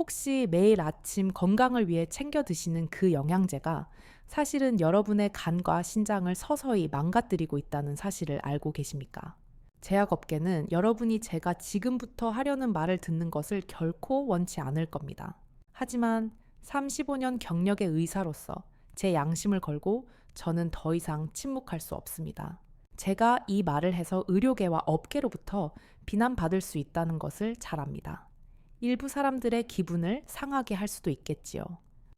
혹시 매일 아침 건강을 위해 챙겨 드시는 그 영양제가 사실은 여러분의 간과 신장을 서서히 망가뜨리고 있다는 사실을 알고 계십니까? 제약업계는 여러분이 제가 지금부터 하려는 말을 듣는 것을 결코 원치 않을 겁니다. 하지만 35년 경력의 의사로서 제 양심을 걸고 저는 더 이상 침묵할 수 없습니다. 제가 이 말을 해서 의료계와 업계로부터 비난받을 수 있다는 것을 잘 압니다. 일부 사람들의 기분을 상하게 할 수도 있겠지요.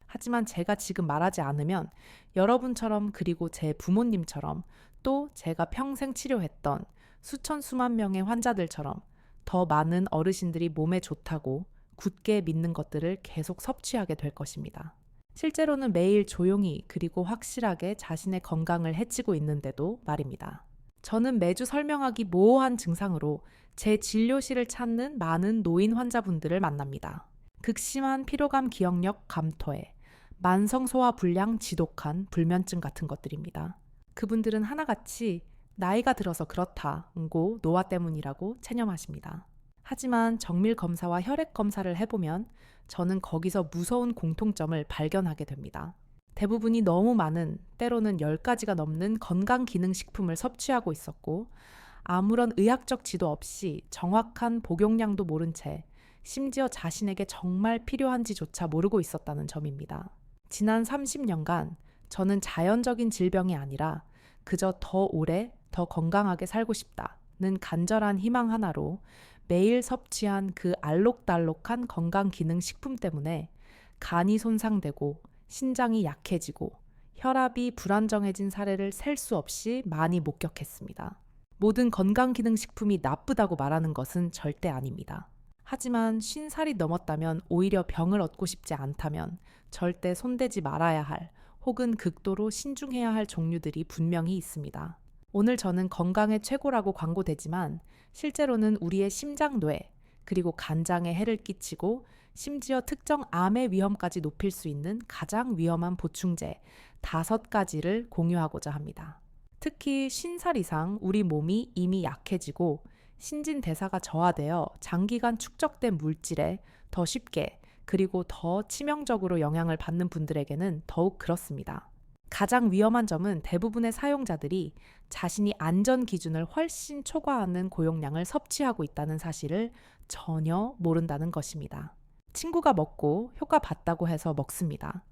하지만 제가 지금 말하지 않으면 여러분처럼 그리고 제 부모님처럼 또 제가 평생 치료했던 수천 수만 명의 환자들처럼 더 많은 어르신들이 몸에 좋다고 굳게 믿는 것들을 계속 섭취하게 될 것입니다. 실제로는 매일 조용히 그리고 확실하게 자신의 건강을 해치고 있는데도 말입니다. 저는 매주 설명하기 모호한 증상으로 제 진료실을 찾는 많은 노인 환자분들을 만납니다. 극심한 피로감, 기억력 감퇴, 만성 소화 불량, 지독한 불면증 같은 것들입니다. 그분들은 하나같이 나이가 들어서 그렇다고 노화 때문이라고 체념하십니다. 하지만 정밀 검사와 혈액 검사를 해보면 저는 거기서 무서운 공통점을 발견하게 됩니다. 대부분이 너무 많은, 때로는 10가지가 넘는 건강기능식품을 섭취하고 있었고 아무런 의학적 지도 없이 정확한 복용량도 모른 채 심지어 자신에게 정말 필요한지조차 모르고 있었다는 점입니다. 지난 30년간 저는 자연적인 질병이 아니라 그저 더 오래, 더 건강하게 살고 싶다는 간절한 희망 하나로 매일 섭취한 그 알록달록한 건강기능식품 때문에 간이 손상되고 신장이 약해지고 혈압이 불안정해진 사례를 셀 수 없이 많이 목격했습니다. 모든 건강기능식품이 나쁘다고 말하는 것은 절대 아닙니다. 하지만 50살이 넘었다면 오히려 병을 얻고 싶지 않다면 절대 손대지 말아야 할 혹은 극도로 신중해야 할 종류들이 분명히 있습니다. 오늘 저는 건강의 최고라고 광고되지만 실제로는 우리의 심장뇌 그리고 간장에 해를 끼치고 심지어 특정 암의 위험까지 높일 수 있는 가장 위험한 보충제 5가지를 공유하고자 합니다. 특히 50살 이상 우리 몸이 이미 약해지고 신진대사가 저하되어 장기간 축적된 물질에 더 쉽게 그리고 더 치명적으로 영향을 받는 분들에게는 더욱 그렇습니다. 가장 위험한 점은 대부분의 사용자들이 자신이 안전 기준을 훨씬 초과하는 고용량을 섭취하고 있다는 사실을 전혀 모른다는 것입니다. 친구가 먹고 효과 봤다고 해서 먹습니다.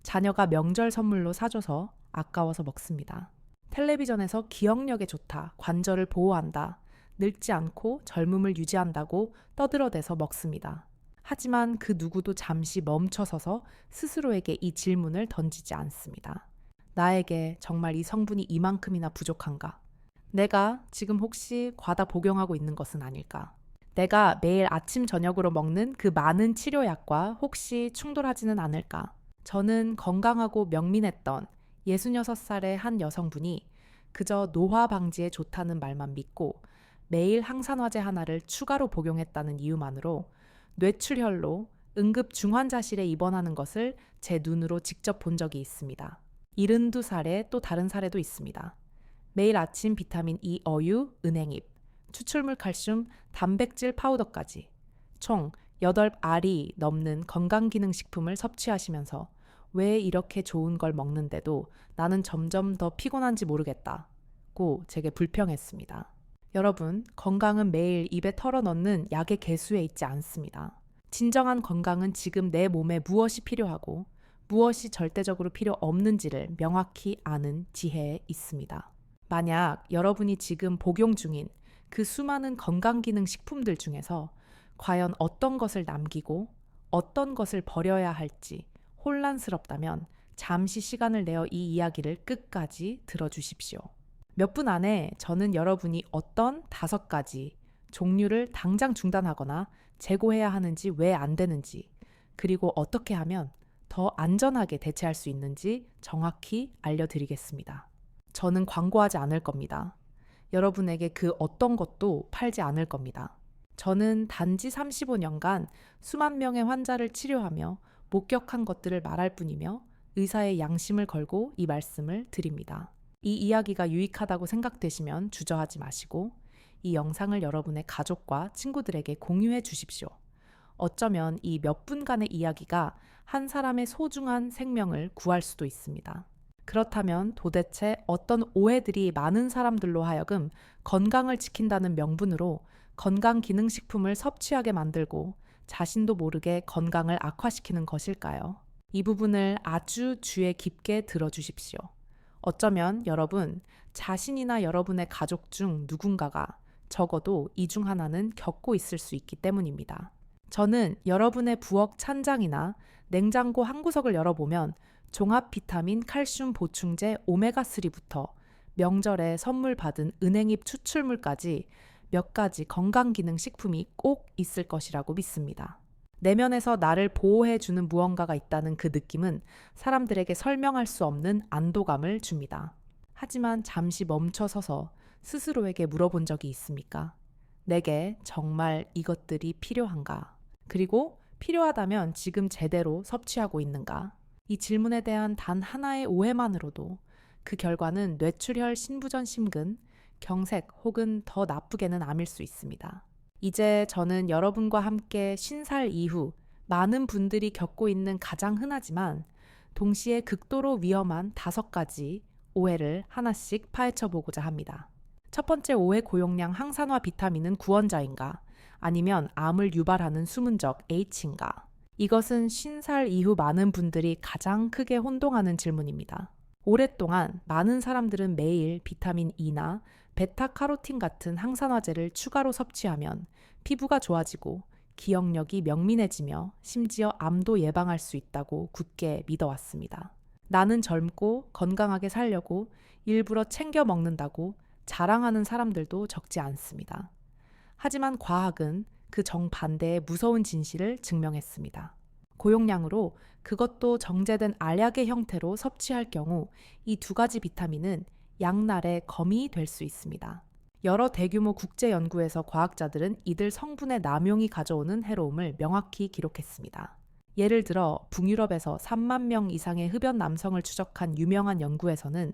자녀가 명절 선물로 사줘서 아까워서 먹습니다. 텔레비전에서 기억력에 좋다, 관절을 보호한다, 늙지 않고 젊음을 유지한다고 떠들어대서 먹습니다. 하지만 그 누구도 잠시 멈춰서서 스스로에게 이 질문을 던지지 않습니다. 나에게 정말 이 성분이 이만큼이나 부족한가? 내가 지금 혹시 과다 복용하고 있는 것은 아닐까? 내가 매일 아침 저녁으로 먹는 그 많은 치료약과 혹시 충돌하지는 않을까? 저는 건강하고 명민했던 66살의 한 여성분이 그저 노화 방지에 좋다는 말만 믿고 매일 항산화제 하나를 추가로 복용했다는 이유만으로 뇌출혈로 응급 중환자실에 입원하는 것을 제 눈으로 직접 본 적이 있습니다. 72살의 또 다른 사례도 있습니다. 매일 아침 비타민 E 어유, 은행잎, 추출물 칼슘, 단백질 파우더까지 총 8알이 넘는 건강기능식품을 섭취하시면서 왜 이렇게 좋은 걸 먹는데도 나는 점점 더 피곤한지 모르겠다고 제게 불평했습니다. 여러분, 건강은 매일 입에 털어넣는 약의 개수에 있지 않습니다. 진정한 건강은 지금 내 몸에 무엇이 필요하고 무엇이 절대적으로 필요 없는지를 명확히 아는 지혜에 있습니다. 만약 여러분이 지금 복용 중인 그 수많은 건강기능 식품들 중에서 과연 어떤 것을 남기고 어떤 것을 버려야 할지 혼란스럽다면 잠시 시간을 내어 이 이야기를 끝까지 들어주십시오. 몇 분 안에 저는 여러분이 어떤 5가지 종류를 당장 중단하거나 재고해야 하는지 왜 안 되는지 그리고 어떻게 하면 더 안전하게 대체할 수 있는지 정확히 알려드리겠습니다. 저는 광고하지 않을 겁니다. 여러분에게 그 어떤 것도 팔지 않을 겁니다. 저는 단지 35년간 수만 명의 환자를 치료하며 목격한 것들을 말할 뿐이며 의사의 양심을 걸고 이 말씀을 드립니다. 이 이야기가 유익하다고 생각되시면 주저하지 마시고 이 영상을 여러분의 가족과 친구들에게 공유해 주십시오. 어쩌면 이 몇 분간의 이야기가 한 사람의 소중한 생명을 구할 수도 있습니다. 그렇다면 도대체 어떤 오해들이 많은 사람들로 하여금 건강을 지킨다는 명분으로 건강기능식품을 섭취하게 만들고 자신도 모르게 건강을 악화시키는 것일까요? 이 부분을 아주 주의 깊게 들어주십시오. 어쩌면 여러분, 자신이나 여러분의 가족 중 누군가가 적어도 이 중 하나는 겪고 있을 수 있기 때문입니다. 저는 여러분의 부엌 찬장이나 냉장고 한 구석을 열어보면 종합 비타민 칼슘 보충제 오메가3부터 명절에 선물 받은 은행잎 추출물까지 몇 가지 건강기능식품이 꼭 있을 것이라고 믿습니다. 내면에서 나를 보호해주는 무언가가 있다는 그 느낌은 사람들에게 설명할 수 없는 안도감을 줍니다. 하지만 잠시 멈춰서서 스스로에게 물어본 적이 있습니까? 내게 정말 이것들이 필요한가? 그리고 필요하다면 지금 제대로 섭취하고 있는가? 이 질문에 대한 단 하나의 오해만으로도 그 결과는 뇌출혈, 신부전 심근, 경색 혹은 더 나쁘게는 암일 수 있습니다. 이제 저는 여러분과 함께 50살 이후 많은 분들이 겪고 있는 가장 흔하지만 동시에 극도로 위험한 5가지 오해를 하나씩 파헤쳐 보고자 합니다. 첫 번째 오해, 고용량 항산화 비타민은 구원자인가? 아니면 암을 유발하는 수문적 H인가? 이것은 50살 이후 많은 분들이 가장 크게 혼동하는 질문입니다. 오랫동안 많은 사람들은 매일 비타민 E나 베타카로틴 같은 항산화제를 추가로 섭취하면 피부가 좋아지고 기억력이 명민해지며 심지어 암도 예방할 수 있다고 굳게 믿어왔습니다. 나는 젊고 건강하게 살려고 일부러 챙겨 먹는다고 자랑하는 사람들도 적지 않습니다. 하지만 과학은 그 정반대의 무서운 진실을 증명했습니다. 고용량으로 그것도 정제된 알약의 형태로 섭취할 경우 이 2가지 비타민은 양날의 검이 될 수 있습니다. 여러 대규모 국제 연구에서 과학자들은 이들 성분의 남용이 가져오는 해로움을 명확히 기록했습니다. 예를 들어 북유럽에서 3만 명 이상의 흡연 남성을 추적한 유명한 연구에서는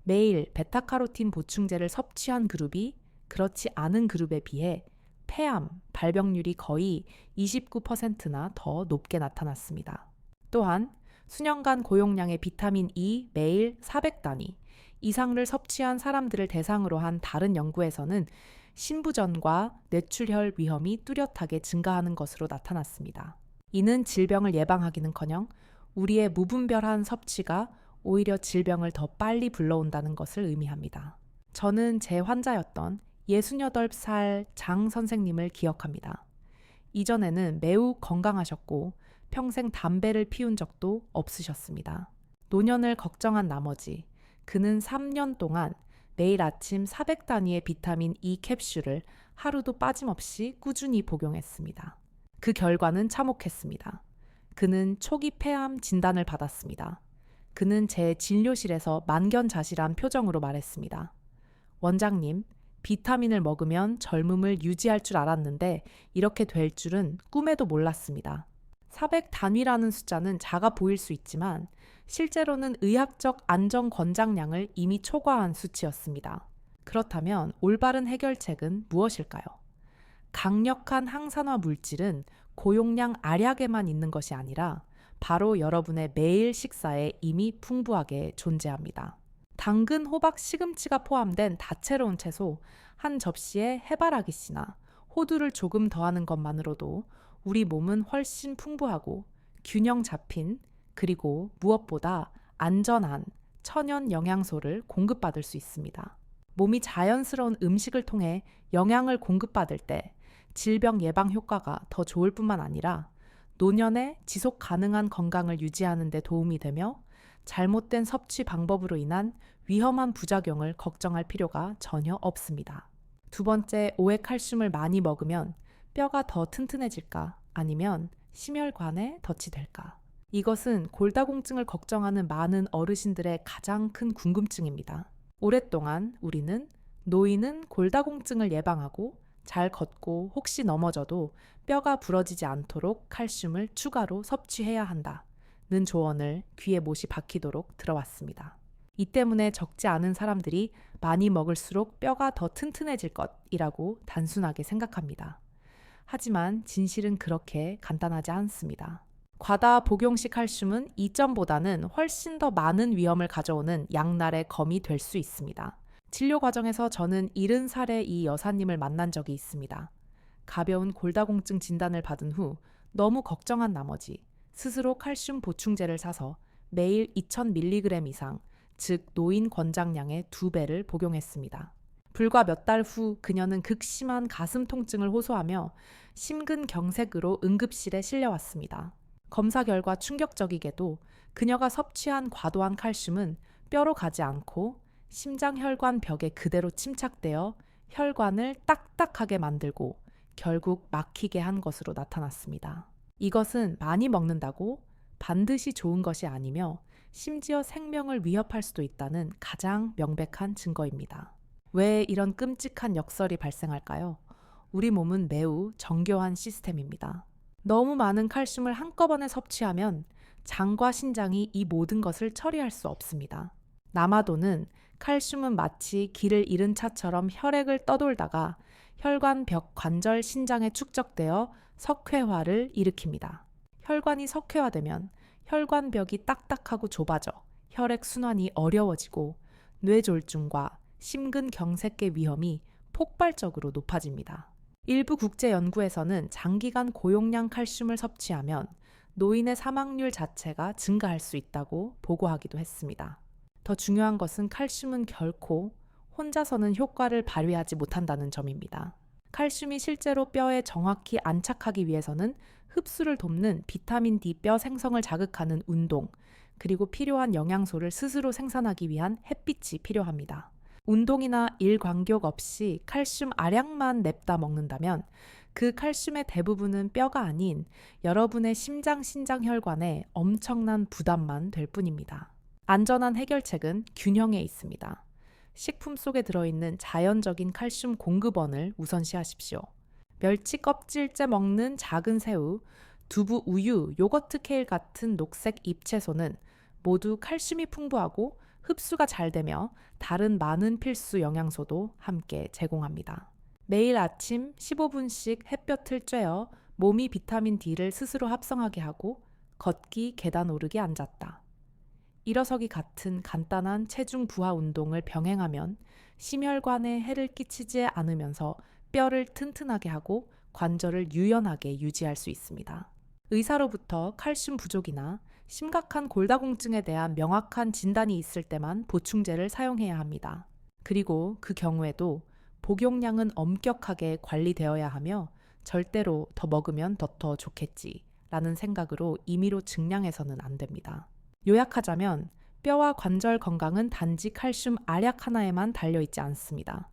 매일 베타카로틴 보충제를 섭취한 그룹이 그렇지 않은 그룹에 비해 폐암, 발병률이 거의 29%나 더 높게 나타났습니다. 또한 수년간 고용량의 비타민 E 매일 400단위 이상을 섭취한 사람들을 대상으로 한 다른 연구에서는 신부전과 뇌출혈 위험이 뚜렷하게 증가하는 것으로 나타났습니다. 이는 질병을 예방하기는커녕 우리의 무분별한 섭취가 오히려 질병을 더 빨리 불러온다는 것을 의미합니다. 저는 제 환자였던 68살 장 선생님을 기억합니다. 이전에는 매우 건강하셨고 평생 담배를 피운 적도 없으셨습니다. 노년을 걱정한 나머지 그는 3년 동안 매일 아침 400단위의 비타민 E 캡슐을 하루도 빠짐없이 꾸준히 복용했습니다. 그 결과는 참혹했습니다. 그는 초기 폐암 진단을 받았습니다. 그는 제 진료실에서 만견자실한 표정으로 말했습니다. 원장님, 비타민을 먹으면 젊음을 유지할 줄 알았는데 이렇게 될 줄은 꿈에도 몰랐습니다. 400단위라는 숫자는 작아 보일 수 있지만 실제로는 의학적 안정 권장량을 이미 초과한 수치였습니다. 그렇다면 올바른 해결책은 무엇일까요? 강력한 항산화 물질은 고용량 알약에만 있는 것이 아니라 바로 여러분의 매일 식사에 이미 풍부하게 존재합니다. 당근, 호박, 시금치가 포함된 다채로운 채소 한 접시에 해바라기씨나 호두를 조금 더하는 것만으로도 우리 몸은 훨씬 풍부하고 균형 잡힌 그리고 무엇보다 안전한 천연 영양소를 공급받을 수 있습니다. 몸이 자연스러운 음식을 통해 영양을 공급받을 때 질병 예방 효과가 더 좋을 뿐만 아니라 노년에 지속 가능한 건강을 유지하는 데 도움이 되며 잘못된 섭취 방법으로 인한 위험한 부작용을 걱정할 필요가 전혀 없습니다. 두 번째, 오해, 칼슘을 많이 먹으면 뼈가 더 튼튼해질까? 아니면 심혈관에 덫이 될까? 이것은 골다공증을 걱정하는 많은 어르신들의 가장 큰 궁금증입니다. 오랫동안 우리는 노인은 골다공증을 예방하고 잘 걷고 혹시 넘어져도 뼈가 부러지지 않도록 칼슘을 추가로 섭취해야 한다는 조언을 귀에 못이 박히도록 들어왔습니다. 이 때문에 적지 않은 사람들이 많이 먹을수록 뼈가 더 튼튼해질 것이라고 단순하게 생각합니다. 하지만 진실은 그렇게 간단하지 않습니다. 과다 복용시 칼슘은 이전보다는 훨씬 더 많은 위험을 가져오는 양날의 검이 될 수 있습니다. 진료 과정에서 저는 70살의 이 여사님을 만난 적이 있습니다. 가벼운 골다공증 진단을 받은 후 너무 걱정한 나머지 스스로 칼슘 보충제를 사서 매일 2000mg 이상, 즉 노인 권장량의 2배를 복용했습니다. 불과 몇 달 후 그녀는 극심한 가슴 통증을 호소하며 심근경색으로 응급실에 실려왔습니다. 검사 결과 충격적이게도 그녀가 섭취한 과도한 칼슘은 뼈로 가지 않고 심장혈관 벽에 그대로 침착되어 혈관을 딱딱하게 만들고 결국 막히게 한 것으로 나타났습니다. 이것은 많이 먹는다고 반드시 좋은 것이 아니며 심지어 생명을 위협할 수도 있다는 가장 명백한 증거입니다. 왜 이런 끔찍한 역설이 발생할까요? 우리 몸은 매우 정교한 시스템입니다. 너무 많은 칼슘을 한꺼번에 섭취하면 장과 신장이 이 모든 것을 처리할 수 없습니다. 남아도는 칼슘은 마치 길을 잃은 차처럼 혈액을 떠돌다가 혈관 벽 관절 신장에 축적되어 석회화를 일으킵니다. 혈관이 석회화되면 혈관 벽이 딱딱하고 좁아져 혈액 순환이 어려워지고 뇌졸중과 심근경색의 위험이 폭발적으로 높아집니다. 일부 국제 연구에서는 장기간 고용량 칼슘을 섭취하면 노인의 사망률 자체가 증가할 수 있다고 보고하기도 했습니다. 더 중요한 것은 칼슘은 결코 혼자서는 효과를 발휘하지 못한다는 점입니다. 칼슘이 실제로 뼈에 정확히 안착하기 위해서는 흡수를 돕는 비타민 D 뼈 생성을 자극하는 운동, 그리고 필요한 영양소를 스스로 생산하기 위한 햇빛이 필요합니다. 운동이나 일광욕 없이 칼슘 알약만 냅다 먹는다면 그 칼슘의 대부분은 뼈가 아닌 여러분의 심장 신장 혈관에 엄청난 부담만 될 뿐입니다. 안전한 해결책은 균형에 있습니다. 식품 속에 들어있는 자연적인 칼슘 공급원을 우선시하십시오. 멸치 껍질째 먹는 작은 새우, 두부, 우유, 요거트 케일 같은 녹색 잎채소는 모두 칼슘이 풍부하고 흡수가 잘 되며 다른 많은 필수 영양소도 함께 제공합니다. 매일 아침 15분씩 햇볕을 쬐어 몸이 비타민 D를 스스로 합성하게 하고 걷기, 계단 오르기, 앉았다. 일어서기 같은 간단한 체중 부하 운동을 병행하면 심혈관에 해를 끼치지 않으면서 뼈를 튼튼하게 하고 관절을 유연하게 유지할 수 있습니다. 의사로부터 칼슘 부족이나 심각한 골다공증에 대한 명확한 진단이 있을 때만 보충제를 사용해야 합니다. 그리고 그 경우에도 복용량은 엄격하게 관리되어야 하며 절대로 더 먹으면 더 좋겠지 라는 생각으로 임의로 증량해서는 안 됩니다. 요약하자면 뼈와 관절 건강은 단지 칼슘 알약 하나에만 달려있지 않습니다.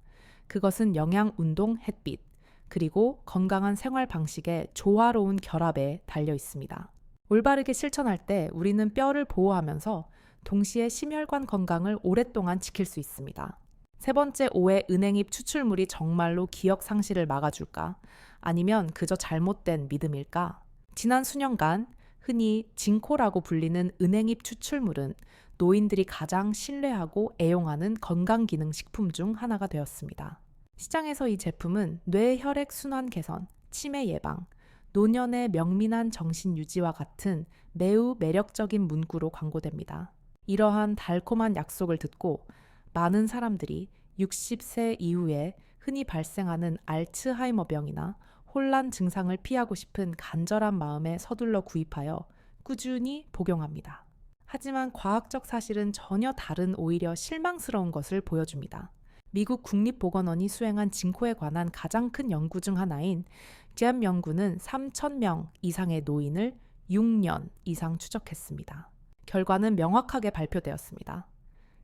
그것은 영양, 운동, 햇빛, 그리고 건강한 생활 방식의 조화로운 결합에 달려 있습니다. 올바르게 실천할 때 우리는 뼈를 보호하면서 동시에 심혈관 건강을 오랫동안 지킬 수 있습니다. 세 번째 오해, 은행잎 추출물이 정말로 기억 상실을 막아줄까? 아니면 그저 잘못된 믿음일까? 지난 수년간 흔히 징코라고 불리는 은행잎 추출물은 노인들이 가장 신뢰하고 애용하는 건강기능식품 중 하나가 되었습니다. 시장에서 이 제품은 뇌 혈액 순환 개선, 치매 예방, 노년의 명민한 정신 유지와 같은 매우 매력적인 문구로 광고됩니다. 이러한 달콤한 약속을 듣고 많은 사람들이 60세 이후에 흔히 발생하는 알츠하이머병이나 혼란 증상을 피하고 싶은 간절한 마음에 서둘러 구입하여 꾸준히 복용합니다. 하지만 과학적 사실은 전혀 다른 오히려 실망스러운 것을 보여줍니다. 미국 국립보건원이 수행한 징코에 관한 가장 큰 연구 중 하나인 잼 연구는 3,000명 이상의 노인을 6년 이상 추적했습니다. 결과는 명확하게 발표되었습니다.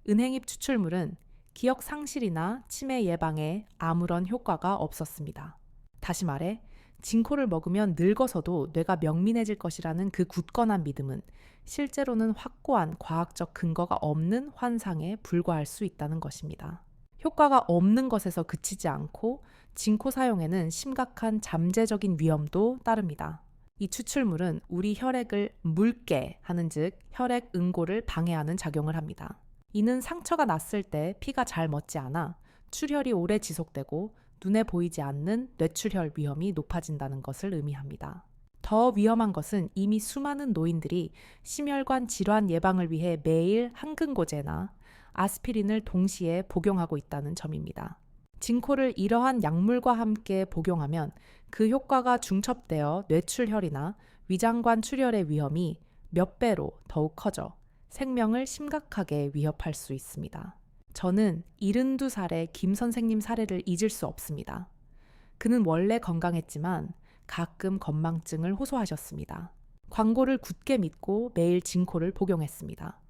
은행잎 추출물은 기억 상실이나 치매 예방에 아무런 효과가 없었습니다. 다시 말해 징코를 먹으면 늙어서도 뇌가 명민해질 것이라는 그 굳건한 믿음은 실제로는 확고한 과학적 근거가 없는 환상에 불과할 수 있다는 것입니다. 효과가 없는 것에서 그치지 않고 징코 사용에는 심각한 잠재적인 위험도 따릅니다. 이 추출물은 우리 혈액을 묽게 하는 즉 혈액 응고를 방해하는 작용을 합니다. 이는 상처가 났을 때 피가 잘 멎지 않아 출혈이 오래 지속되고 눈에 보이지 않는 뇌출혈 위험이 높아진다는 것을 의미합니다. 더 위험한 것은 이미 수많은 노인들이 심혈관 질환 예방을 위해 매일 항근고제나 아스피린을 동시에 복용하고 있다는 점입니다. 진코를 이러한 약물과 함께 복용하면 그 효과가 중첩되어 뇌출혈이나 위장관 출혈의 위험이 몇 배로 더욱 커져 생명을 심각하게 위협할 수 있습니다. 저는 72살의 김 선생님 사례를 잊을 수 없습니다. 그는 원래 건강했지만 가끔 건망증을 호소하셨습니다. 광고를 굳게 믿고 매일 진코를 복용했습니다.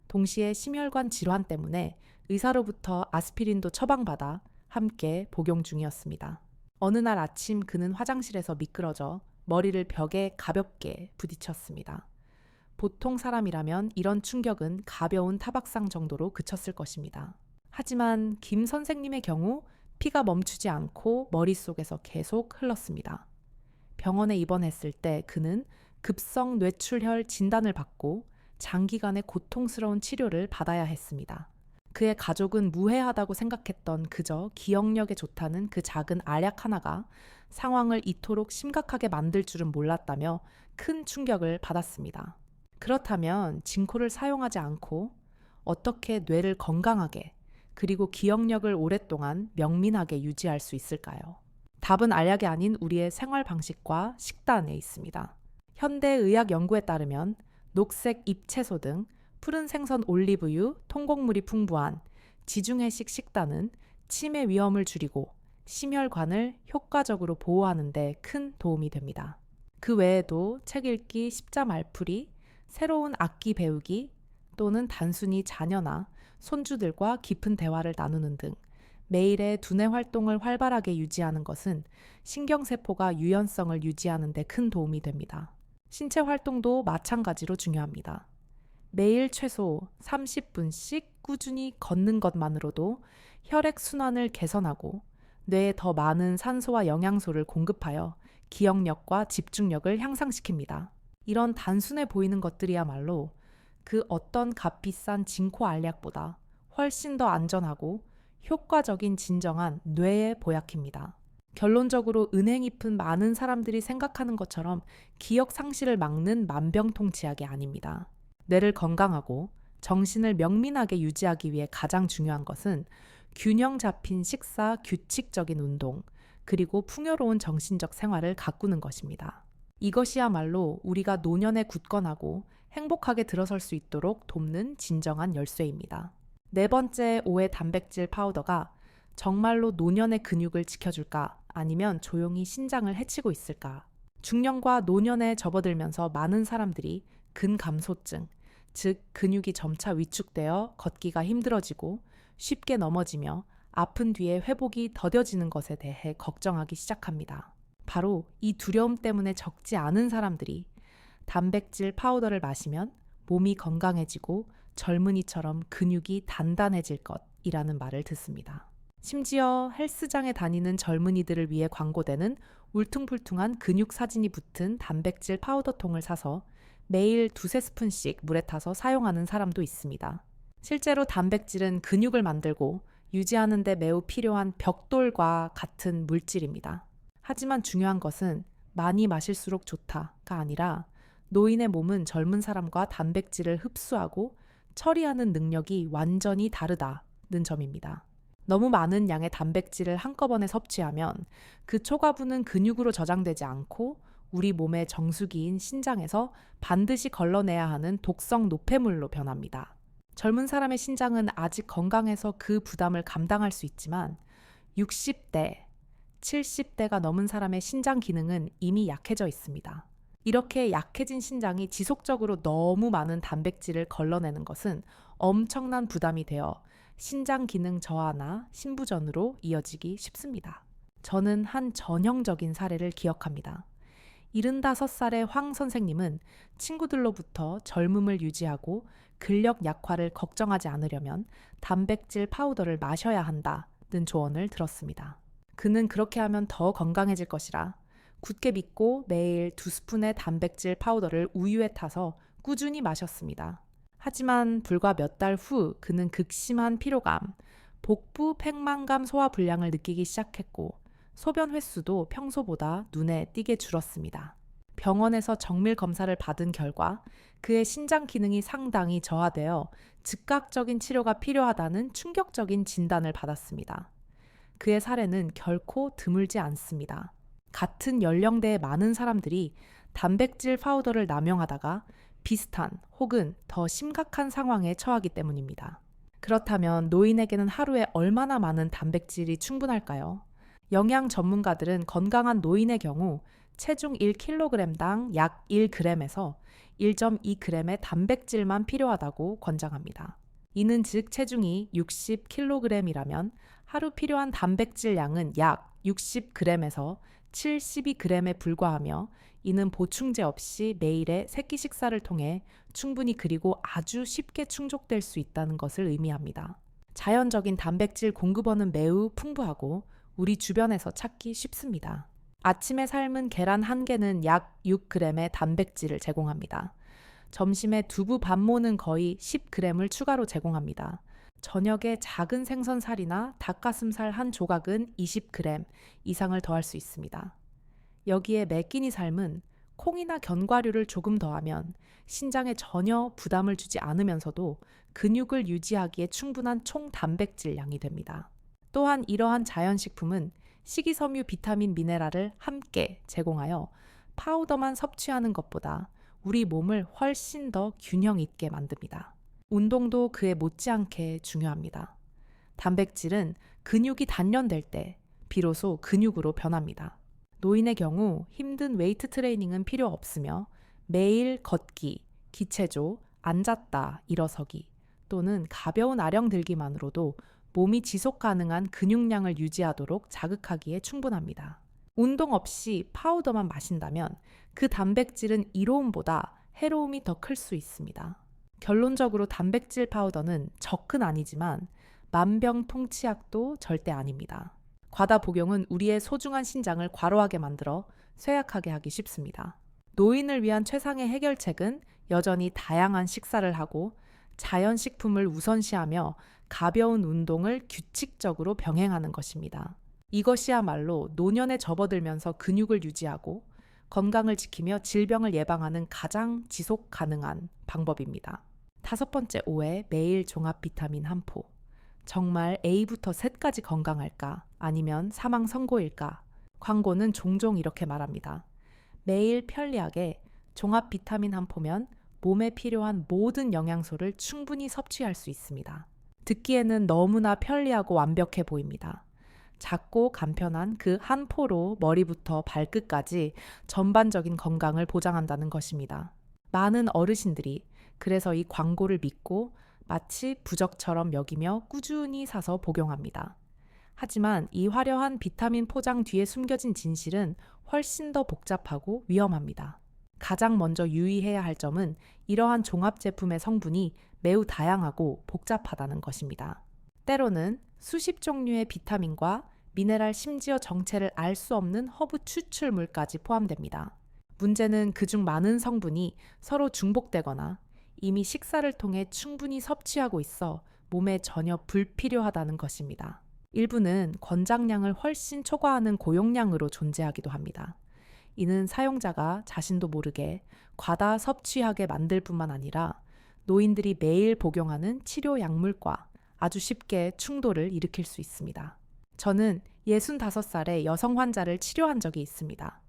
동시에 심혈관 질환 때문에 의사로부터 아스피린도 처방받아 함께 복용 중이었습니다. 어느 날 아침 그는 화장실에서 미끄러져 머리를 벽에 가볍게 부딪혔습니다. 보통 사람이라면 이런 충격은 가벼운 타박상 정도로 그쳤을 것입니다. 하지만 김 선생님의 경우 피가 멈추지 않고 머릿속에서 계속 흘렀습니다. 병원에 입원했을 때 그는 급성 뇌출혈 진단을 받고 장기간의 고통스러운 치료를 받아야 했습니다. 그의 가족은 무해하다고 생각했던 그저 기억력에 좋다는 그 작은 알약 하나가 상황을 이토록 심각하게 만들 줄은 몰랐다며 큰 충격을 받았습니다. 그렇다면 진코를 사용하지 않고 어떻게 뇌를 건강하게 그리고 기억력을 오랫동안 명민하게 유지할 수 있을까요? 답은 알약이 아닌 우리의 생활 방식과 식단에 있습니다. 현대의학 연구에 따르면 녹색 잎채소 등 푸른 생선 올리브유, 통곡물이 풍부한 지중해식 식단은 치매 위험을 줄이고 심혈관을 효과적으로 보호하는 데 큰 도움이 됩니다. 그 외에도 책 읽기, 십자 말풀이, 새로운 악기 배우기 또는 단순히 자녀나 손주들과 깊은 대화를 나누는 등 매일의 두뇌 활동을 활발하게 유지하는 것은 신경세포가 유연성을 유지하는 데 큰 도움이 됩니다. 신체 활동도 마찬가지로 중요합니다. 매일 최소 30분씩 꾸준히 걷는 것만으로도 혈액순환을 개선하고 뇌에 더 많은 산소와 영양소를 공급하여 기억력과 집중력을 향상시킵니다. 이런 단순해 보이는 것들이야말로 그 어떤 값비싼 진코 알약보다 훨씬 더 안전하고 효과적인 진정한 뇌의 보약입니다. 결론적으로 은행 잎은 많은 사람들이 생각하는 것처럼 기억 상실을 막는 만병통치약이 아닙니다. 뇌를 건강하고 정신을 명민하게 유지하기 위해 가장 중요한 것은 균형 잡힌 식사, 규칙적인 운동, 그리고 풍요로운 정신적 생활을 가꾸는 것입니다. 이것이야말로 우리가 노년에 굳건하고 행복하게 들어설 수 있도록 돕는 진정한 열쇠입니다. 네 번째, 오해 단백질 파우더가 정말로 노년의 근육을 지켜줄까? 아니면 조용히 신장을 해치고 있을까? 중년과 노년에 접어들면서 많은 사람들이 근감소증, 즉 근육이 점차 위축되어 걷기가 힘들어지고 쉽게 넘어지며 아픈 뒤에 회복이 더뎌지는 것에 대해 걱정하기 시작합니다. 바로 이 두려움 때문에 적지 않은 사람들이 단백질 파우더를 마시면 몸이 건강해지고 젊은이처럼 근육이 단단해질 것이라는 말을 듣습니다. 심지어 헬스장에 다니는 젊은이들을 위해 광고되는 울퉁불퉁한 근육 사진이 붙은 단백질 파우더 통을 사서 매일 2-3스푼씩 물에 타서 사용하는 사람도 있습니다. 실제로 단백질은 근육을 만들고 유지하는 데 매우 필요한 벽돌과 같은 물질입니다. 하지만 중요한 것은 많이 마실수록 좋다가 아니라 노인의 몸은 젊은 사람과 단백질을 흡수하고 처리하는 능력이 완전히 다르다는 점입니다. 너무 많은 양의 단백질을 한꺼번에 섭취하면 그 초과분은 근육으로 저장되지 않고 우리 몸의 정수기인 신장에서 반드시 걸러내야 하는 독성 노폐물로 변합니다. 젊은 사람의 신장은 아직 건강해서 그 부담을 감당할 수 있지만 60대, 70대가 넘은 사람의 신장 기능은 이미 약해져 있습니다. 이렇게 약해진 신장이 지속적으로 너무 많은 단백질을 걸러내는 것은 엄청난 부담이 되어 신장 기능 저하나 신부전으로 이어지기 쉽습니다. 저는 한 전형적인 사례를 기억합니다. 75살의 황 선생님은 친구들로부터 젊음을 유지하고 근력 약화를 걱정하지 않으려면 단백질 파우더를 마셔야 한다는 조언을 들었습니다. 그는 그렇게 하면 더 건강해질 것이라 굳게 믿고 매일 2스푼의 단백질 파우더를 우유에 타서 꾸준히 마셨습니다. 하지만 불과 몇 달 후 그는 극심한 피로감, 복부 팽만감 소화 불량을 느끼기 시작했고 소변 횟수도 평소보다 눈에 띄게 줄었습니다. 병원에서 정밀 검사를 받은 결과 그의 신장 기능이 상당히 저하되어 즉각적인 치료가 필요하다는 충격적인 진단을 받았습니다. 그의 사례는 결코 드물지 않습니다. 같은 연령대의 많은 사람들이 단백질 파우더를 남용하다가 비슷한 혹은 더 심각한 상황에 처하기 때문입니다. 그렇다면 노인에게는 하루에 얼마나 많은 단백질이 충분할까요? 영양 전문가들은 건강한 노인의 경우 체중 1kg당 약 1g에서 1.2g의 단백질만 필요하다고 권장합니다. 이는 즉 체중이 60kg이라면 하루 필요한 단백질 양은 약 60g에서 72g에 불과하며 이는 보충제 없이 매일의 새끼 식사를 통해 충분히 그리고 아주 쉽게 충족될 수 있다는 것을 의미합니다. 자연적인 단백질 공급원은 매우 풍부하고 우리 주변에서 찾기 쉽습니다. 아침에 삶은 계란 1개는 약 6g의 단백질을 제공합니다. 점심에 두부 반모는 거의 10g을 추가로 제공합니다. 저녁에 작은 생선살이나 닭가슴살 한 조각은 20g 이상을 더할 수 있습니다. 여기에 매 끼니 삶은 콩이나 견과류를 조금 더하면 신장에 전혀 부담을 주지 않으면서도 근육을 유지하기에 충분한 총 단백질 양이 됩니다. 또한 이러한 자연식품은 식이섬유, 비타민, 미네랄을 함께 제공하여 파우더만 섭취하는 것보다 우리 몸을 훨씬 더 균형 있게 만듭니다. 운동도 그에 못지않게 중요합니다. 단백질은 근육이 단련될 때 비로소 근육으로 변합니다. 노인의 경우 힘든 웨이트 트레이닝은 필요 없으며 매일 걷기, 기체조, 앉았다, 일어서기 또는 가벼운 아령 들기만으로도 몸이 지속 가능한 근육량을 유지하도록 자극하기에 충분합니다. 운동 없이 파우더만 마신다면 그 단백질은 이로움보다 해로움이 더 클 수 있습니다. 결론적으로 단백질 파우더는 적은 아니지만 만병통치약도 절대 아닙니다. 과다 복용은 우리의 소중한 신장을 과로하게 만들어 쇠약하게 하기 쉽습니다. 노인을 위한 최상의 해결책은 여전히 다양한 식사를 하고 자연식품을 우선시하며 가벼운 운동을 규칙적으로 병행하는 것입니다. 이것이야말로 노년에 접어들면서 근육을 유지하고 건강을 지키며 질병을 예방하는 가장 지속 가능한 방법입니다. 5번째 오해, 매일 종합 비타민 한 포. 정말 A부터 Z까지 건강할까? 아니면 사망 선고일까? 광고는 종종 이렇게 말합니다. 매일 편리하게 종합 비타민 한 포면 몸에 필요한 모든 영양소를 충분히 섭취할 수 있습니다. 듣기에는 너무나 편리하고 완벽해 보입니다. 작고 간편한 그 한 포로 머리부터 발끝까지 전반적인 건강을 보장한다는 것입니다. 많은 어르신들이 그래서 이 광고를 믿고 마치 부적처럼 여기며 꾸준히 사서 복용합니다. 하지만 이 화려한 비타민 포장 뒤에 숨겨진 진실은 훨씬 더 복잡하고 위험합니다. 가장 먼저 유의해야 할 점은 이러한 종합 제품의 성분이 매우 다양하고 복잡하다는 것입니다. 때로는 수십 종류의 비타민과 미네랄 심지어 정체를 알 수 없는 허브 추출물까지 포함됩니다. 문제는 그중 많은 성분이 서로 중복되거나 이미 식사를 통해 충분히 섭취하고 있어 몸에 전혀 불필요하다는 것입니다. 일부는 권장량을 훨씬 초과하는 고용량으로 존재하기도 합니다. 이는 사용자가 자신도 모르게 과다 섭취하게 만들 뿐만 아니라 노인들이 매일 복용하는 치료 약물과 아주 쉽게 충돌을 일으킬 수 있습니다. 저는 65살의 여성 환자를 치료한 적이 있습니다.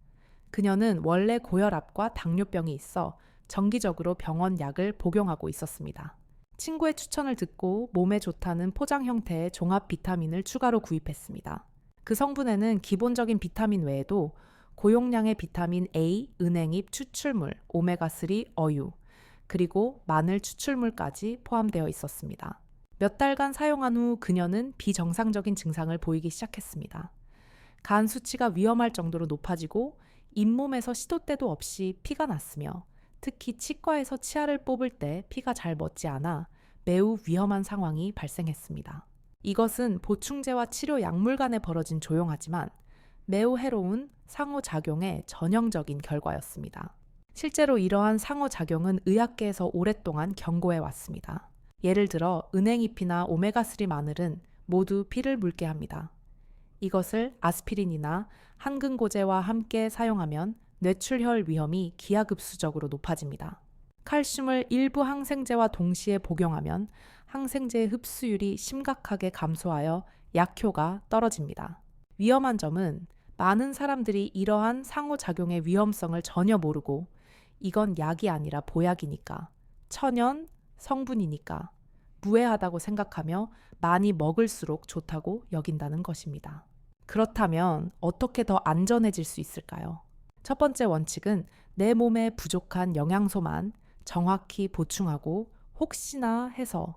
그녀는 원래 고혈압과 당뇨병이 있어 정기적으로 병원 약을 복용하고 있었습니다. 친구의 추천을 듣고 몸에 좋다는 포장 형태의 종합 비타민을 추가로 구입했습니다. 그 성분에는 기본적인 비타민 외에도 고용량의 비타민 A, 은행잎 추출물, 오메가3, 어유, 그리고 마늘 추출물까지 포함되어 있었습니다. 몇 달간 사용한 후 그녀는 비정상적인 증상을 보이기 시작했습니다. 간 수치가 위험할 정도로 높아지고 잇몸에서 시도 때도 없이 피가 났으며 특히 치과에서 치아를 뽑을 때 피가 잘 멎지 않아 매우 위험한 상황이 발생했습니다. 이것은 보충제와 치료 약물 간에 벌어진 조용하지만 매우 해로운 상호작용의 전형적인 결과였습니다. 실제로 이러한 상호작용은 의학계에서 오랫동안 경고해 왔습니다. 예를 들어 은행잎이나 오메가3 마늘은 모두 피를 묽게 합니다. 이것을 아스피린이나 항근고제와 함께 사용하면 뇌출혈 위험이 기하급수적으로 높아집니다. 칼슘을 일부 항생제와 동시에 복용하면 항생제의 흡수율이 심각하게 감소하여 약효가 떨어집니다. 위험한 점은 많은 사람들이 이러한 상호작용의 위험성을 전혀 모르고 이건 약이 아니라 보약이니까, 천연 성분이니까 무해하다고 생각하며 많이 먹을수록 좋다고 여긴다는 것입니다. 그렇다면 어떻게 더 안전해질 수 있을까요? 첫 번째 원칙은 내 몸에 부족한 영양소만 정확히 보충하고 혹시나 해서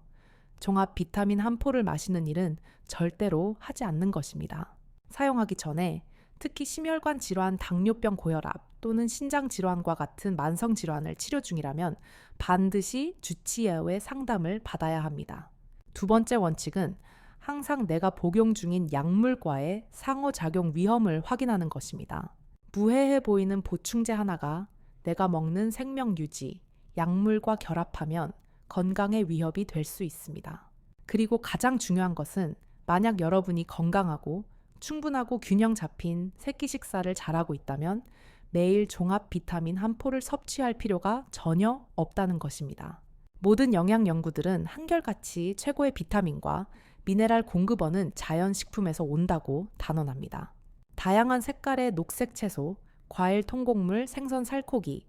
종합 비타민 한 포를 마시는 일은 절대로 하지 않는 것입니다. 사용하기 전에 특히 심혈관 질환, 당뇨병, 고혈압 또는 신장 질환과 같은 만성 질환을 치료 중이라면 반드시 주치의의 상담을 받아야 합니다. 두 번째 원칙은 항상 내가 복용 중인 약물과의 상호작용 위험을 확인하는 것입니다. 무해해 보이는 보충제 하나가 내가 먹는 생명유지, 약물과 결합하면 건강에 위협이 될 수 있습니다. 그리고 가장 중요한 것은 만약 여러분이 건강하고 충분하고 균형 잡힌 새끼 식사를 잘하고 있다면 매일 종합 비타민 한 포를 섭취할 필요가 전혀 없다는 것입니다. 모든 영양 연구들은 한결같이 최고의 비타민과 미네랄 공급원은 자연식품에서 온다고 단언합니다. 다양한 색깔의 녹색 채소, 과일 통곡물, 생선 살코기,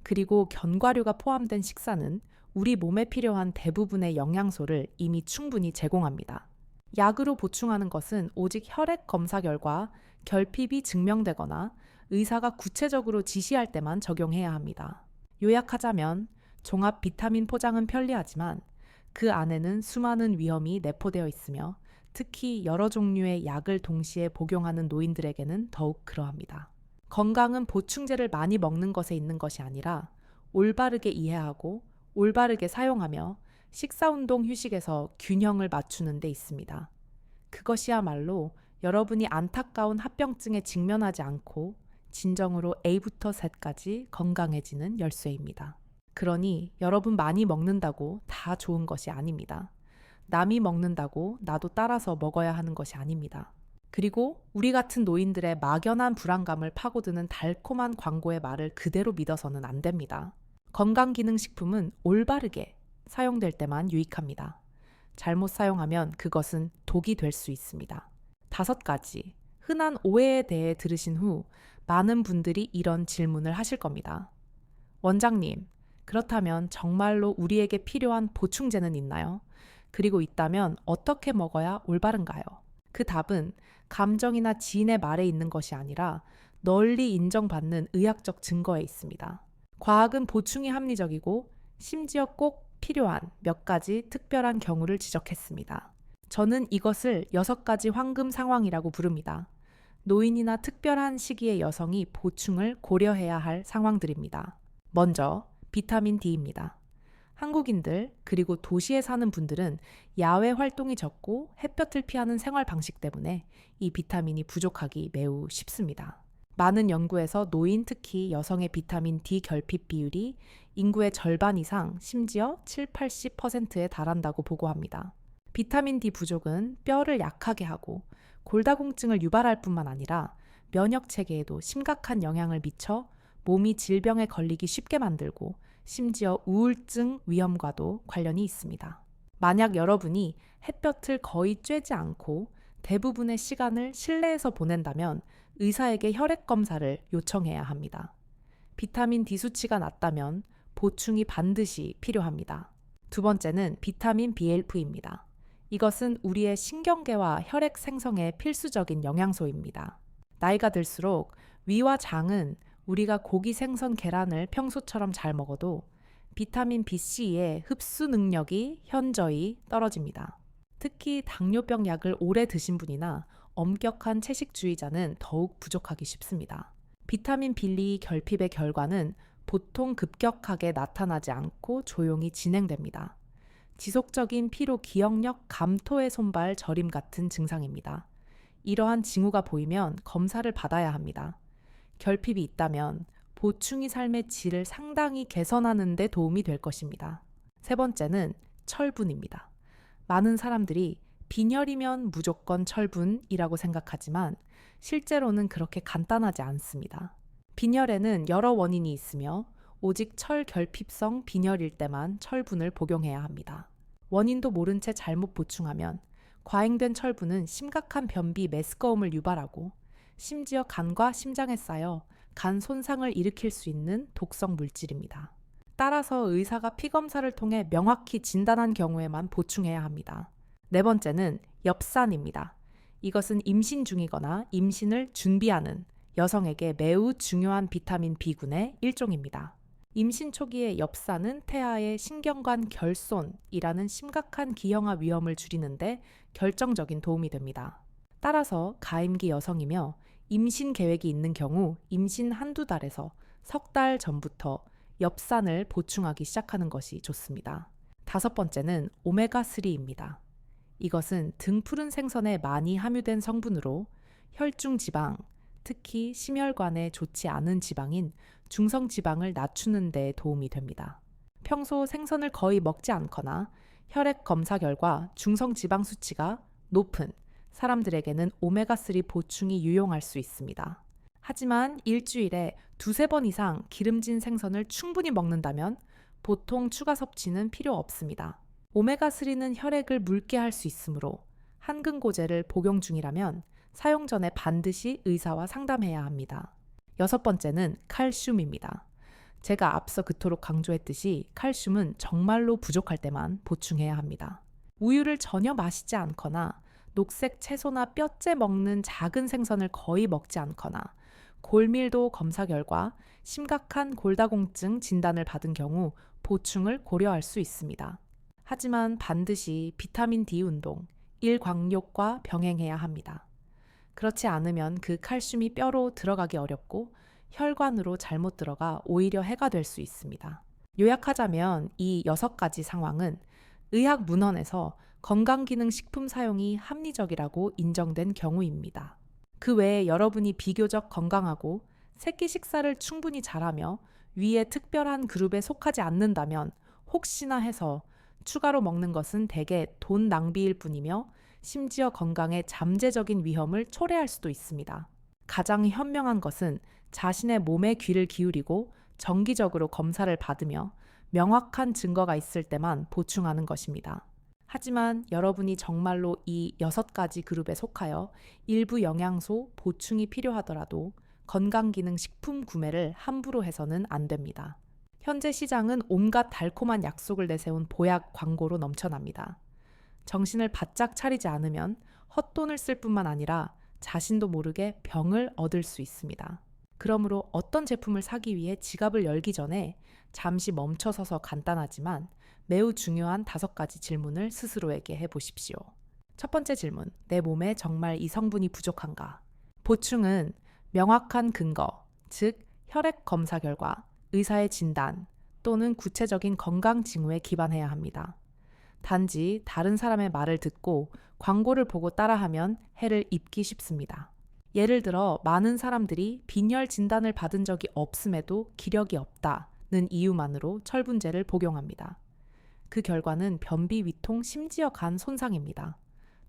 그리고 견과류가 포함된 식사는 우리 몸에 필요한 대부분의 영양소를 이미 충분히 제공합니다. 약으로 보충하는 것은 오직 혈액 검사 결과 결핍이 증명되거나 의사가 구체적으로 지시할 때만 적용해야 합니다. 요약하자면 종합 비타민 포장은 편리하지만 그 안에는 수많은 위험이 내포되어 있으며 특히 여러 종류의 약을 동시에 복용하는 노인들에게는 더욱 그러합니다. 건강은 보충제를 많이 먹는 것에 있는 것이 아니라 올바르게 이해하고 올바르게 사용하며 식사운동 휴식에서 균형을 맞추는 데 있습니다. 그것이야말로 여러분이 안타까운 합병증에 직면하지 않고 진정으로 A부터 Z까지 건강해지는 열쇠입니다. 그러니 여러분 많이 먹는다고 다 좋은 것이 아닙니다. 남이 먹는다고 나도 따라서 먹어야 하는 것이 아닙니다. 그리고 우리 같은 노인들의 막연한 불안감을 파고드는 달콤한 광고의 말을 그대로 믿어서는 안 됩니다. 건강기능식품은 올바르게 사용될 때만 유익합니다. 잘못 사용하면 그것은 독이 될 수 있습니다. 5가지 흔한 오해에 대해 들으신 후 많은 분들이 이런 질문을 하실 겁니다. 원장님, 그렇다면 정말로 우리에게 필요한 보충제는 있나요? 그리고 있다면 어떻게 먹어야 올바른가요? 그 답은 감정이나 지인의 말에 있는 것이 아니라 널리 인정받는 의학적 증거에 있습니다. 과학은 보충이 합리적이고 심지어 꼭 필요한 몇 가지 특별한 경우를 지적했습니다. 저는 이것을 6가지 황금 상황이라고 부릅니다. 노인이나 특별한 시기의 여성이 보충을 고려해야 할 상황들입니다. 먼저 비타민 D입니다. 한국인들 그리고 도시에 사는 분들은 야외 활동이 적고 햇볕을 피하는 생활 방식 때문에 이 비타민이 부족하기 매우 쉽습니다. 많은 연구에서 노인 특히 여성의 비타민 D 결핍 비율이 인구의 절반 이상 심지어 70-80%에 달한다고 보고합니다. 비타민 D 부족은 뼈를 약하게 하고 골다공증을 유발할 뿐만 아니라 면역 체계에도 심각한 영향을 미쳐 몸이 질병에 걸리기 쉽게 만들고 심지어 우울증 위험과도 관련이 있습니다. 만약 여러분이 햇볕을 거의 쬐지 않고 대부분의 시간을 실내에서 보낸다면 의사에게 혈액 검사를 요청해야 합니다. 비타민 D 수치가 낮다면 보충이 반드시 필요합니다. 두 번째는 비타민 B12입니다. 이것은 우리의 신경계와 혈액 생성에 필수적인 영양소입니다. 나이가 들수록 위와 장은 우리가 고기, 생선, 계란을 평소처럼 잘 먹어도 비타민 BC의 흡수 능력이 현저히 떨어집니다. 특히 당뇨병 약을 오래 드신 분이나 엄격한 채식주의자는 더욱 부족하기 쉽습니다. 비타민 B 결핍의 결과는 보통 급격하게 나타나지 않고 조용히 진행됩니다. 지속적인 피로, 기억력, 감토의 손발, 저림 같은 증상입니다. 이러한 징후가 보이면 검사를 받아야 합니다. 결핍이 있다면 보충이 삶의 질을 상당히 개선하는 데 도움이 될 것입니다. 세 번째는 철분입니다. 많은 사람들이 빈혈이면 무조건 철분이라고 생각하지만 실제로는 그렇게 간단하지 않습니다. 빈혈에는 여러 원인이 있으며 오직 철결핍성 빈혈일 때만 철분을 복용해야 합니다. 원인도 모른 채 잘못 보충하면 과잉된 철분은 심각한 변비 메스꺼움을 유발하고 심지어 간과 심장에 쌓여 간 손상을 일으킬 수 있는 독성 물질입니다. 따라서 의사가 피검사를 통해 명확히 진단한 경우에만 보충해야 합니다. 네 번째는 엽산입니다. 이것은 임신 중이거나 임신을 준비하는 여성에게 매우 중요한 비타민 B군의 일종입니다. 임신 초기에 엽산은 태아의 신경관 결손이라는 심각한 기형아 위험을 줄이는데 결정적인 도움이 됩니다. 따라서 가임기 여성이며 임신 계획이 있는 경우 임신 한두 달에서 석 달 전부터 엽산을 보충하기 시작하는 것이 좋습니다. 다섯 번째는 오메가3입니다. 이것은 등푸른 생선에 많이 함유된 성분으로 혈중 지방, 특히 심혈관에 좋지 않은 지방인 중성 지방을 낮추는 데 도움이 됩니다. 평소 생선을 거의 먹지 않거나 혈액 검사 결과 중성 지방 수치가 높은 사람들에게는 오메가3 보충이 유용할 수 있습니다. 하지만 일주일에 두세 번 이상 기름진 생선을 충분히 먹는다면 보통 추가 섭취는 필요 없습니다. 오메가3는 혈액을 묽게 할 수 있으므로 한근고제를 복용 중이라면 사용 전에 반드시 의사와 상담해야 합니다. 여섯 번째는 칼슘입니다. 제가 앞서 그토록 강조했듯이 칼슘은 정말로 부족할 때만 보충해야 합니다. 우유를 전혀 마시지 않거나 녹색 채소나 뼈째 먹는 작은 생선을 거의 먹지 않거나 골밀도 검사 결과 심각한 골다공증 진단을 받은 경우 보충을 고려할 수 있습니다. 하지만 반드시 비타민 D 운동, 일광욕과 병행해야 합니다. 그렇지 않으면 그 칼슘이 뼈로 들어가기 어렵고 혈관으로 잘못 들어가 오히려 해가 될 수 있습니다. 요약하자면 이 6가지 상황은 의학 문헌에서 건강기능식품 사용이 합리적이라고 인정된 경우입니다. 그 외에 여러분이 비교적 건강하고 새끼 식사를 충분히 잘하며 위에 특별한 그룹에 속하지 않는다면 혹시나 해서 추가로 먹는 것은 대개 돈 낭비일 뿐이며 심지어 건강에 잠재적인 위험을 초래할 수도 있습니다. 가장 현명한 것은 자신의 몸에 귀를 기울이고 정기적으로 검사를 받으며 명확한 증거가 있을 때만 보충하는 것입니다. 하지만 여러분이 정말로 이 6가지 그룹에 속하여 일부 영양소 보충이 필요하더라도 건강기능식품 구매를 함부로 해서는 안 됩니다. 현재 시장은 온갖 달콤한 약속을 내세운 보약 광고로 넘쳐납니다. 정신을 바짝 차리지 않으면 헛돈을 쓸 뿐만 아니라 자신도 모르게 병을 얻을 수 있습니다. 그러므로 어떤 제품을 사기 위해 지갑을 열기 전에 잠시 멈춰서서 간단하지만 매우 중요한 5가지 질문을 스스로에게 해보십시오. 첫 번째 질문, 내 몸에 정말 이 성분이 부족한가? 보충은 명확한 근거, 즉 혈액 검사 결과, 의사의 진단 또는 구체적인 건강 징후에 기반해야 합니다. 단지 다른 사람의 말을 듣고 광고를 보고 따라하면 해를 입기 쉽습니다. 예를 들어 많은 사람들이 빈혈 진단을 받은 적이 없음에도 기력이 없다는 이유만으로 철분제를 복용합니다. 그 결과는 변비, 위통, 심지어 간 손상입니다.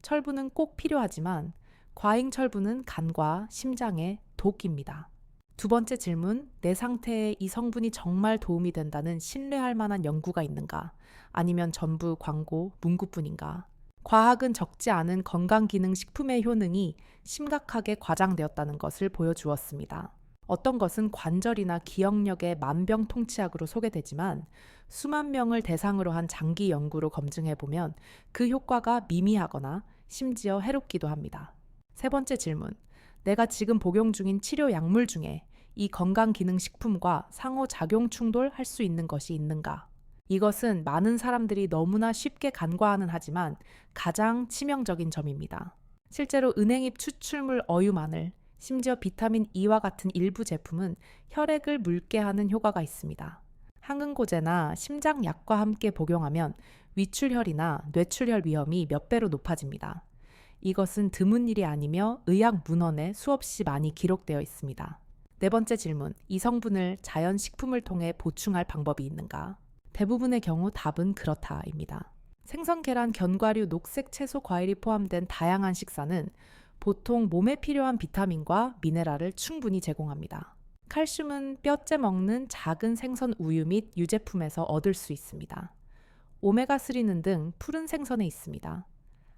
철분은 꼭 필요하지만 과잉 철분은 간과 심장에 독입니다. 두 번째 질문, 내 상태에 이 성분이 정말 도움이 된다는 신뢰할 만한 연구가 있는가? 아니면 전부 광고, 문구뿐인가? 과학은 적지 않은 건강기능식품의 효능이 심각하게 과장되었다는 것을 보여주었습니다. 어떤 것은 관절이나 기억력의 만병통치약으로 소개되지만 수만 명을 대상으로 한 장기 연구로 검증해보면 그 효과가 미미하거나 심지어 해롭기도 합니다. 세 번째 질문, 내가 지금 복용 중인 치료 약물 중에 이 건강기능식품과 상호작용 충돌할 수 있는 것이 있는가? 이것은 많은 사람들이 너무나 쉽게 간과하는 하지만 가장 치명적인 점입니다. 실제로 은행잎 추출물 어유마늘, 심지어 비타민 E와 같은 일부 제품은 혈액을 묽게 하는 효과가 있습니다. 항응고제나 심장약과 함께 복용하면 위출혈이나 뇌출혈 위험이 몇 배로 높아집니다. 이것은 드문 일이 아니며 의학 문헌에 수없이 많이 기록되어 있습니다. 네 번째 질문, 이 성분을 자연식품을 통해 보충할 방법이 있는가? 대부분의 경우 답은 그렇다입니다. 생선, 계란, 견과류, 녹색 채소, 과일이 포함된 다양한 식사는 보통 몸에 필요한 비타민과 미네랄을 충분히 제공합니다. 칼슘은 뼈째 먹는 작은 생선 우유 및 유제품에서 얻을 수 있습니다. 오메가3는 등 푸른 생선에 있습니다.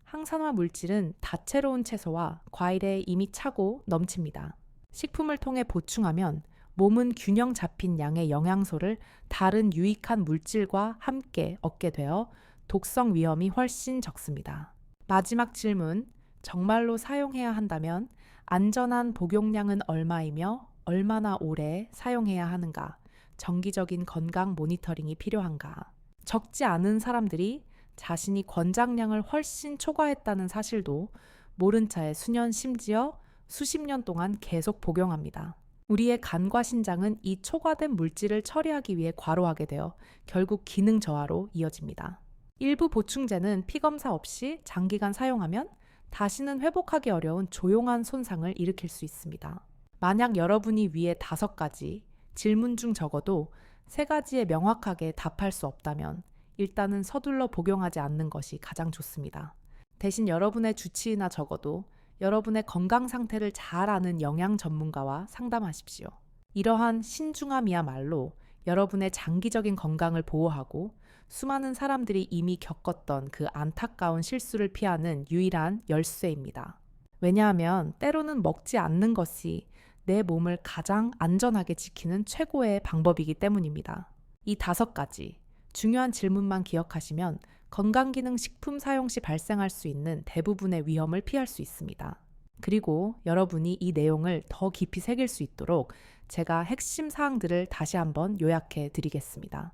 항산화 물질은 다채로운 채소와 과일에 이미 차고 넘칩니다. 식품을 통해 보충하면 몸은 균형 잡힌 양의 영양소를 다른 유익한 물질과 함께 얻게 되어 독성 위험이 훨씬 적습니다. 마지막 질문, 정말로 사용해야 한다면 안전한 복용량은 얼마이며 얼마나 오래 사용해야 하는가? 정기적인 건강 모니터링이 필요한가? 적지 않은 사람들이 자신이 권장량을 훨씬 초과했다는 사실도 모른 차에 수년 심지어 수십 년 동안 계속 복용합니다. 우리의 간과 신장은 이 초과된 물질을 처리하기 위해 과로하게 되어 결국 기능 저하로 이어집니다. 일부 보충제는 피검사 없이 장기간 사용하면 다시는 회복하기 어려운 조용한 손상을 일으킬 수 있습니다. 만약 여러분이 위에 5가지 질문 중 적어도 3가지에 명확하게 답할 수 없다면 일단은 서둘러 복용하지 않는 것이 가장 좋습니다. 대신 여러분의 주치의나 적어도 여러분의 건강 상태를 잘 아는 영양 전문가와 상담하십시오. 이러한 신중함이야말로 여러분의 장기적인 건강을 보호하고 수많은 사람들이 이미 겪었던 그 안타까운 실수를 피하는 유일한 열쇠입니다. 왜냐하면 때로는 먹지 않는 것이 내 몸을 가장 안전하게 지키는 최고의 방법이기 때문입니다. 이 5가지 중요한 질문만 기억하시면 건강기능식품 사용 시 발생할 수 있는 대부분의 위험을 피할 수 있습니다. 그리고 여러분이 이 내용을 더 깊이 새길 수 있도록 제가 핵심 사항들을 다시 한번 요약해 드리겠습니다.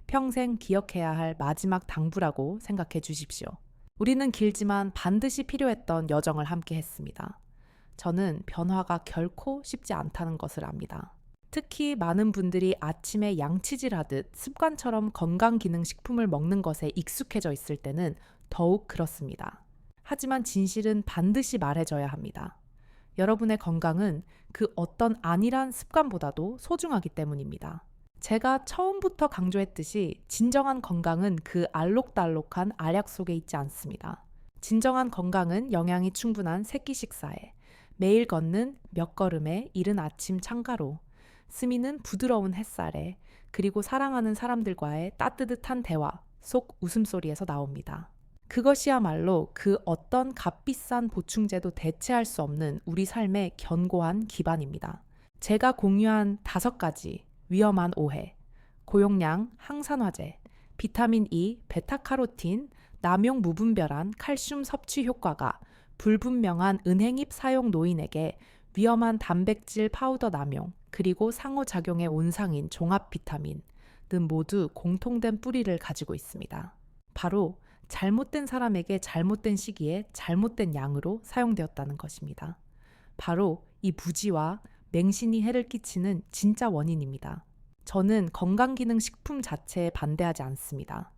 평생 기억해야 할 마지막 당부라고 생각해 주십시오. 우리는 길지만 반드시 필요했던 여정을 함께 했습니다. 저는 변화가 결코 쉽지 않다는 것을 압니다. 특히 많은 분들이 아침에 양치질 하듯 습관처럼 건강기능식품을 먹는 것에 익숙해져 있을 때는 더욱 그렇습니다. 하지만 진실은 반드시 말해줘야 합니다. 여러분의 건강은 그 어떤 안일한 습관보다도 소중하기 때문입니다. 제가 처음부터 강조했듯이 진정한 건강은 그 알록달록한 알약 속에 있지 않습니다. 진정한 건강은 영양이 충분한 새끼 식사에, 매일 걷는 몇 걸음의 이른 아침 창가로, 스미는 부드러운 햇살에, 그리고 사랑하는 사람들과의 따뜻한 대화 속 웃음소리에서 나옵니다. 그것이야말로 그 어떤 값비싼 보충제도 대체할 수 없는 우리 삶의 견고한 기반입니다. 제가 공유한 5가지 위험한 오해, 고용량 항산화제, 비타민 E, 베타카로틴, 남용 무분별한 칼슘 섭취 효과가 불분명한 은행잎 사용 노인에게 위험한 단백질 파우더 남용, 그리고 상호작용의 온상인 종합 비타민 등 모두 공통된 뿌리를 가지고 있습니다. 바로 잘못된 사람에게 잘못된 시기에 잘못된 양으로 사용되었다는 것입니다. 바로 이 부지와 맹신이 해를 끼치는 진짜 원인입니다. 저는 건강기능식품 자체에 반대하지 않습니다.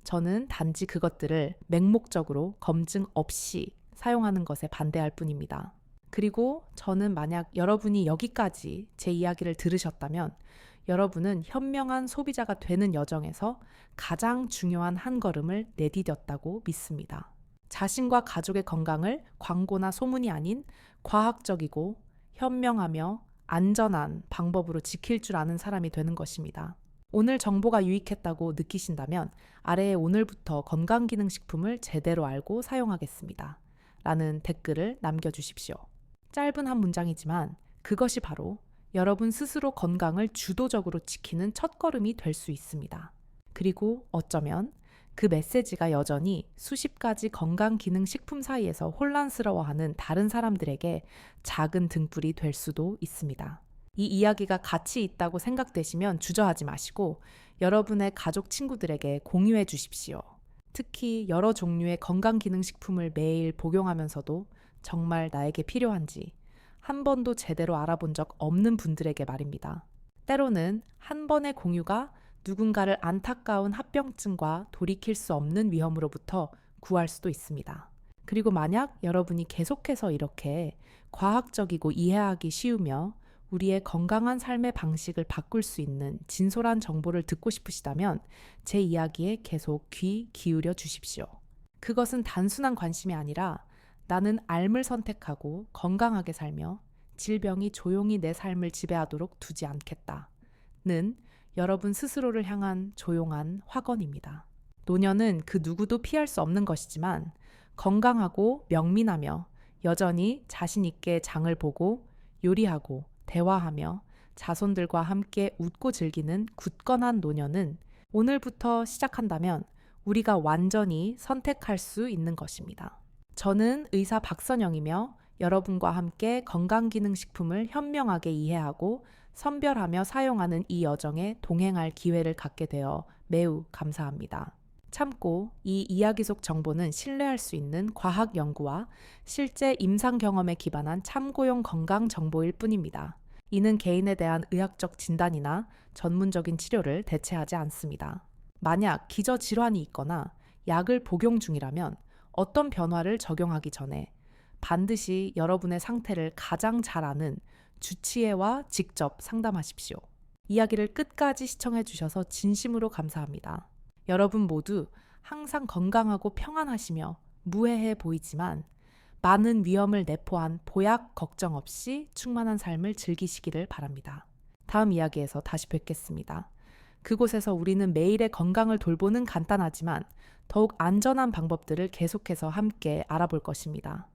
저는 단지 그것들을 맹목적으로 검증 없이 사용하는 것에 반대할 뿐입니다. 그리고 저는 만약 여러분이 여기까지 제 이야기를 들으셨다면 여러분은 현명한 소비자가 되는 여정에서 가장 중요한 한 걸음을 내디뎠다고 믿습니다. 자신과 가족의 건강을 광고나 소문이 아닌 과학적이고 현명하며 안전한 방법으로 지킬 줄 아는 사람이 되는 것입니다. 오늘 정보가 유익했다고 느끼신다면 아래에 오늘부터 건강기능식품을 제대로 알고 사용하겠습니다. 라는 댓글을 남겨주십시오. 짧은 한 문장이지만 그것이 바로 여러분 스스로 건강을 주도적으로 지키는 첫걸음이 될 수 있습니다. 그리고 어쩌면 그 메시지가 여전히 수십 가지 건강기능식품 사이에서 혼란스러워하는 다른 사람들에게 작은 등불이 될 수도 있습니다. 이 이야기가 가치 있다고 생각되시면 주저하지 마시고 여러분의 가족 친구들에게 공유해 주십시오. 특히 여러 종류의 건강기능식품을 매일 복용하면서도 정말 나에게 필요한지 한 번도 제대로 알아본 적 없는 분들에게 말입니다. 때로는 한 번의 공유가 누군가를 안타까운 합병증과 돌이킬 수 없는 위험으로부터 구할 수도 있습니다. 그리고 만약 여러분이 계속해서 이렇게 과학적이고 이해하기 쉬우며 우리의 건강한 삶의 방식을 바꿀 수 있는 진솔한 정보를 듣고 싶으시다면 제 이야기에 계속 귀 기울여 주십시오. 그것은 단순한 관심이 아니라 나는 삶을 선택하고 건강하게 살며 질병이 조용히 내 삶을 지배하도록 두지 않겠다는 여러분 스스로를 향한 조용한 확언입니다. 노년은 그 누구도 피할 수 없는 것이지만 건강하고 명민하며 여전히 자신 있게 장을 보고 요리하고 대화하며 자손들과 함께 웃고 즐기는 굳건한 노년은 오늘부터 시작한다면 우리가 완전히 선택할 수 있는 것입니다. 저는 의사 박선영이며 여러분과 함께 건강기능식품을 현명하게 이해하고 선별하며 사용하는 이 여정에 동행할 기회를 갖게 되어 매우 감사합니다. 참고 이 이야기 속 정보는 신뢰할 수 있는 과학 연구와 실제 임상 경험에 기반한 참고용 건강 정보일 뿐입니다. 이는 개인에 대한 의학적 진단이나 전문적인 치료를 대체하지 않습니다. 만약 기저질환이 있거나 약을 복용 중이라면 어떤 변화를 적용하기 전에 반드시 여러분의 상태를 가장 잘 아는 주치의와 직접 상담하십시오. 이야기를 끝까지 시청해 주셔서 진심으로 감사합니다. 여러분 모두 항상 건강하고 평안하시며 무해해 보이지만 많은 위험을 내포한 보약 걱정 없이 충만한 삶을 즐기시기를 바랍니다. 다음 이야기에서 다시 뵙겠습니다. 그곳에서 우리는 매일의 건강을 돌보는 간단하지만 더욱 안전한 방법들을 계속해서 함께 알아볼 것입니다.